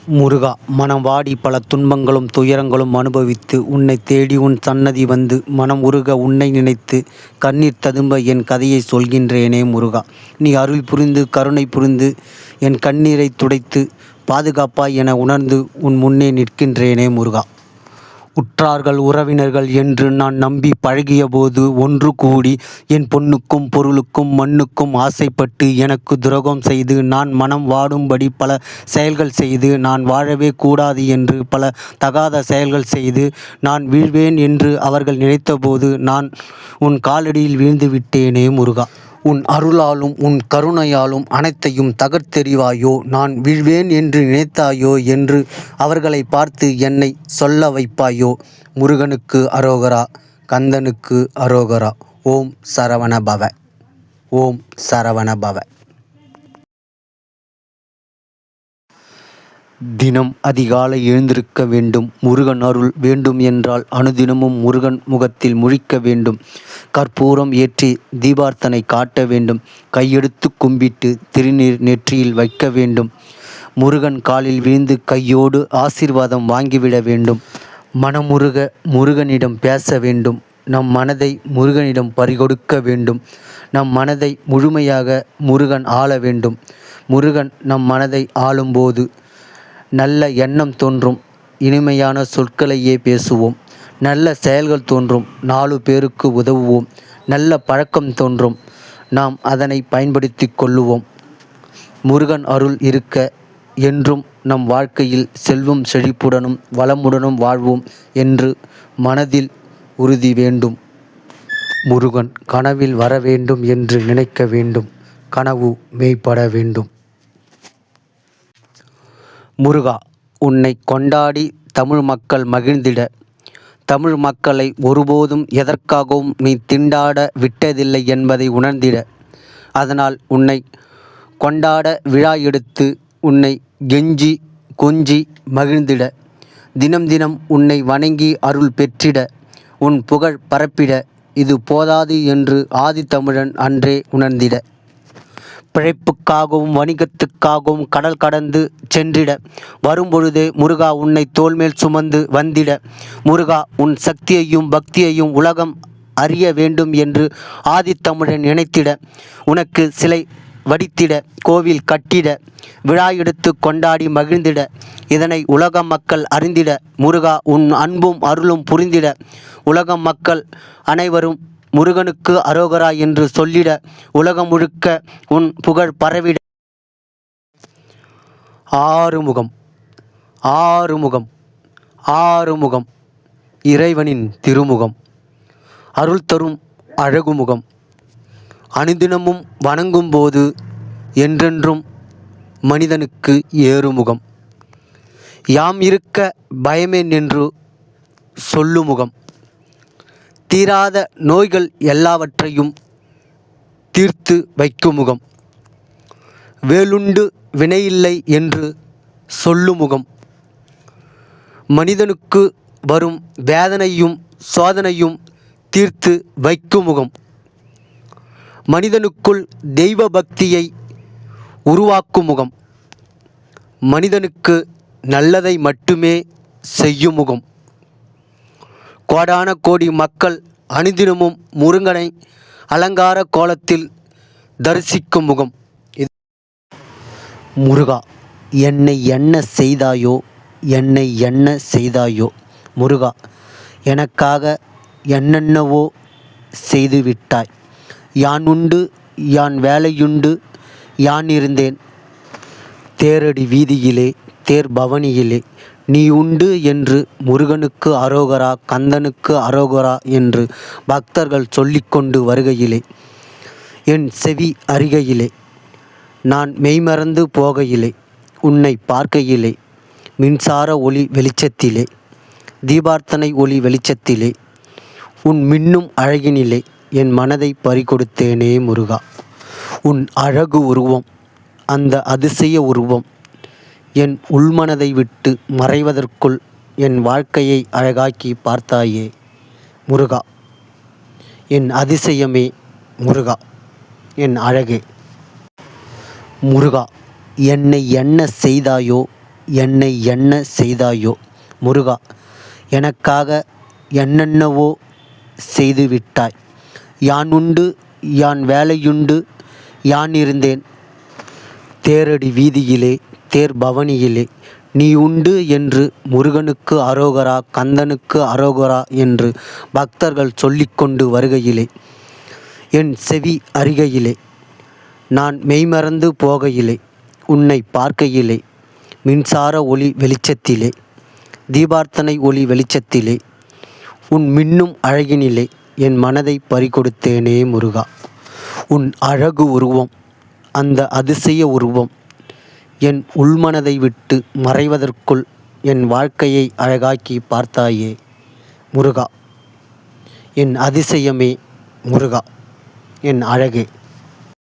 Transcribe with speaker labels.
Speaker 1: முருகா, மனம் வாடி பல துன்பங்களும் துயரங்களும் அனுபவித்து உன்னை தேடி உன் சன்னதி வந்து மனம் உருக உன்னை நினைத்து கண்ணீர் ததும்ப என் கதையை சொல்கின்றேனே முருகா. நீ அருள் புரிந்து கருணை புரிந்து என் கண்ணீரை துடைத்து பாதுகாப்பாய் என உணர்ந்து உன் முன்னே நிற்கின்றேனே முருகா. உற்றார்கள் உறவினர்கள் என்று நான் நம்பி பழகியபோது ஒன்று கூடி என் பொன்னுக்கும் பொருளுக்கும் மண்ணுக்கும் ஆசைப்பட்டு எனக்கு துரோகம் செய்து நான் மனம் வாடும்படி பல செயல்கள் செய்து நான் வாழவே கூடாது என்று பல தகாத செயல்கள் செய்து நான் வீழ்வேன் என்று அவர்கள் நினைத்தபோது நான் உன் காலடியில் வீழ்ந்து விட்டேனே முருகா. உன் அருளாலும் உன் கருணையாலும் அனைத்தையும் தகர்த்தெறிவாயோ, நான் வீழ்வேன் என்று நினைத்தாயோ என்று அவர்களை பார்த்து என்னை சொல்ல வைப்பாயோ. முருகனுக்கு அரோகரா, கந்தனுக்கு அரோகரா. ஓம் சரவண பவ. ஓம் சரவண பவ. தினம் அதிகாலை எழுந்திருக்க வேண்டும். முருகன் அருள் வேண்டும் என்றால் அனுதினமும் முருகன் முகத்தில் முழிக்க வேண்டும். கற்பூரம் ஏற்றி தீபார்த்தனை காட்ட வேண்டும். கையெடுத்து கும்பிட்டு திருநீர் நெற்றியில் வைக்க வேண்டும். முருகன் காலில் விழுந்து கையோடு ஆசீர்வாதம் வாங்கிவிட வேண்டும். மனமுருக முருகனிடம் பேச வேண்டும். நம் மனதை முருகனிடம் பறிகொடுக்க வேண்டும். நம் மனதை முழுமையாக முருகன் ஆள வேண்டும். முருகன் நம் மனதை ஆளும்போது நல்ல எண்ணம் தோன்றும். இனிமையான சொற்களையே பேசுவோம். நல்ல செயல்கள் தோன்றும். 4 பேருக்கு உதவுவோம். நல்ல பழக்கம் தோன்றும். நாம் அதனை பயன்படுத்தி கொள்ளுவோம். முருகன் அருள் இருக்க என்றும் நம் வாழ்க்கையில் செல்வம் செழிப்புடனும் வளமுடனும் வாழ்வோம் என்று மனதில் உறுதி வேண்டும். முருகன் கனவில் வர வேண்டும் என்று நினைக்க வேண்டும். கனவு மெய்ப்பட வேண்டும். முருகா, உன்னை கொண்டாடி தமிழ் மக்கள் மகிழ்ந்திட, தமிழ் மக்களை ஒருபோதும் எதற்காகவும் நீ திண்டாட விட்டதில்லை என்பதை உணர்ந்திட, அதனால் உன்னை கொண்டாட விழா எடுத்து உன்னை கெஞ்சி கொஞ்சி மகிழ்ந்திட, தினம் தினம் உன்னை வணங்கி அருள் பெற்றிட, உன் புகழ் பரப்பிட இது போதாது என்று ஆதித்தமிழன் அன்றே உணர்ந்திட, பிழைப்புக்காகவும் வணிகத்துக்காகவும் கடல் கடந்து சென்றிட, வரும்பொழுதே முருகா உன்னை தோள்மேல் சுமந்து வந்திட, முருகா உன் சக்தியையும் பக்தியையும் உலகம் அறிய வேண்டும் என்று ஆதித்தமிழன் நினைத்திட, உனக்கு சிலை வடித்திட, கோவில் கட்டிட, விழா எடுத்து கொண்டாடி மகிழ்ந்திட, இதனை உலக மக்கள் அறிந்திட, முருகா உன் அன்பும் அருளும் புரிந்திட, உலக மக்கள் அனைவரும் முருகனுக்கு அரோகரா என்று சொல்லிட, உலகம் முழுக்க உன் புகழ் பரவிட. ஆறுமுகம் ஆறுமுகம் ஆறுமுகம் இறைவனின் திருமுகம், அருள் தரும் அழகுமுகம், அனுதினமும் வணங்கும் போது என்றென்றும் மனிதனுக்கு ஏறுமுகம், யாம் இருக்க பயமேன் என்று சொல்லுமுகம், தீராத நோய்கள் எல்லாவற்றையும் தீர்த்து வைக்கும் முகம், வேலுண்டு வினையில்லை என்று சொல்லுமுகம், மனிதனுக்கு வரும் வேதனையும் சோதனையும் தீர்த்து வைக்கும் முகம், மனிதனுக்குள் தெய்வ பக்தியை உருவாக்கும் முகம், மனிதனுக்கு நல்லதை மட்டுமே செய்யும் முகம், கோடான கோடி மக்கள் அனுதினமும் முருகனை அலங்கார கோலத்தில் தரிசிக்கும் முகம். முருகா, என்னை என்ன செய்தாயோ, என்னை என்ன செய்தாயோ. முருகா, எனக்காக என்னென்னவோ செய்துவிட்டாய். யான் உண்டு யான் வேலையுண்டு யான் இருந்தேன் தேரடி வீதியிலே தேர் பவனியிலே, நீ உண்டு என்று முருகனுக்கு அரோகரா, கந்தனுக்கு அரோகரா என்று பக்தர்கள் சொல்லிக்கொண்டு வருகையிலே, என் செவி அருகையிலே நான் மெய்மறந்து போகையிலே, உன்னை பார்க்கையிலே, மின்சார ஒளி வெளிச்சத்திலே, தீபார்த்தனை ஒளி வெளிச்சத்திலே, உன் மின்னும் அழகினிலே என் மனதை பறிகொடுத்தேனே முருகா. உன் அழகு உருவம், அந்த அதிசய உருவம் என் உள்மனதை விட்டு மறைவதற்குள் என் வாழ்க்கையை அழகாக்கி பார்த்தாயே முருகா. என் அதிசயமே முருகா, என் அழகே முருகா. என்னை என்ன செய்தாயோ, என்னை என்ன செய்தாயோ முருகா, எனக்காக என்னென்னவோ செய்துவிட்டாய். யான் உண்டு, யான் வேலையுண்டு, யான் இருந்தேன் தேரடி வீதியிலே, தேர் பவனியிலே. நீ உண்டு என்று முருகனுக்கு அரோகரா, கந்தனுக்கு அரோகரா என்று பக்தர்கள் சொல்லிக்கொண்டு வருகையிலே, என் செவி அருகையிலே, நான் மெய்மறந்து போகையிலே, உன்னை பார்க்கையிலே, மின்சார ஒளி வெளிச்சத்திலே, தீபார்த்தனை ஒளி வெளிச்சத்திலே, உன் மின்னும் அழகினிலே என் மனதை பறிகொடுத்தேனே முருகா. உன் அழகு உருவம், அந்த அதிசய உருவம் என் உள்மனதை விட்டு மறைவதற்குள் என் வாழ்க்கையை அழகாக்கி பார்த்தாயே முருகா. என் அதிசயமே முருகா, என் அழகே.